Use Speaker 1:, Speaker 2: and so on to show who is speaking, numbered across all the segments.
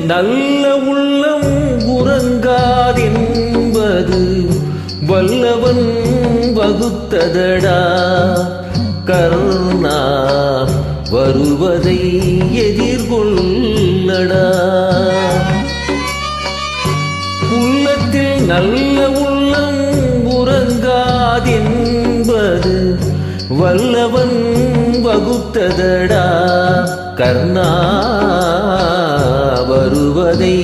Speaker 1: நல்ல உள்ளம் உறங்காதென்பது வல்லவன் வகுத்ததடா. கர்ணா வருவதை எதிர்கொள்ளடா. உள்ளத்தில் நல்ல உள்ளம் உறங்காதென்பது வல்லவன் வகுத்ததடா. கர்ணா வருவதை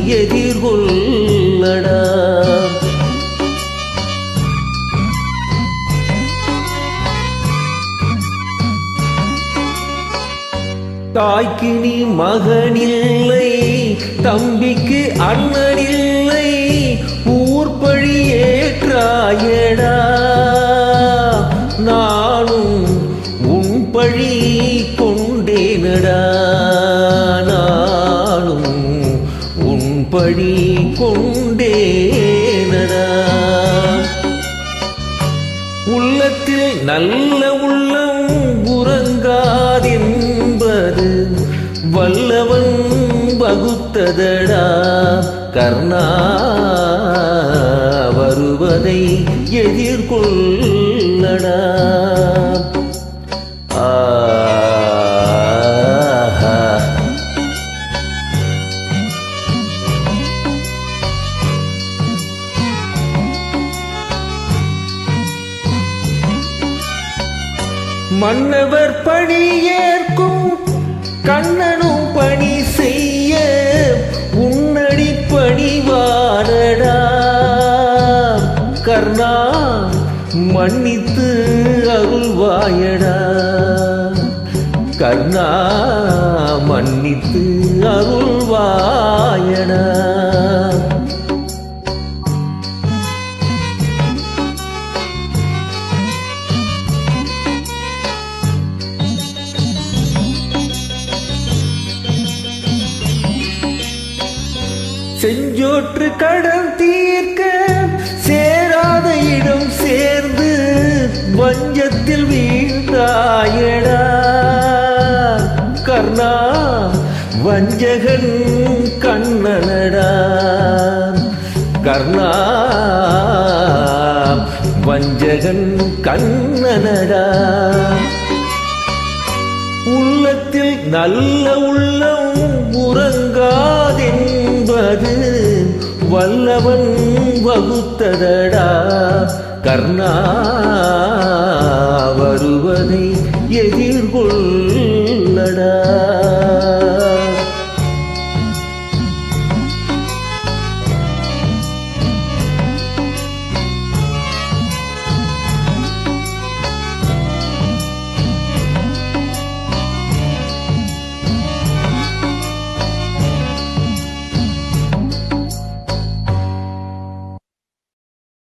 Speaker 1: எதிர்கொள்ளடா. தாய்க்கு நீ மகனில்லை, தம்பிக்கு அண்ணனில்லை, ஊர்பழி ஏற்றாயடா. நானும் உன் பழி கொண்டேனடா. நானும் உன் பழி கொண்டேனடா. உள்ளத்தில் நல்ல உள்ளம் உறங்காதென்பது வல்லவன் வகுத்ததடா. கர்ணா வருவதை எதிர்கொள்ளடா. மன்னவர் பணி ஏற்கும் கண்ணனும் பணி செய்ய உன்னடி பணிவாரடா. கர்ணா மன்னித்து அருள்வாயடா. கர்ணா மன்னித்து அருள்வாயடா. செஞ்சோற்று கடன் தீர்க்க சேராத இடம் சேர்ந்து வஞ்சத்தில் வீழ்ந்தாயடா. கர்ணா வஞ்சகன் கண்ணனடா. கர்ணா வஞ்சகன் கண்ணனடா. உள்ளத்தில் நல்ல உள்ளம் உறங்காதென்பது வல்லவன் வகுத்ததடா. கர்ணா வருவதை எதிர்கொள்ளடா.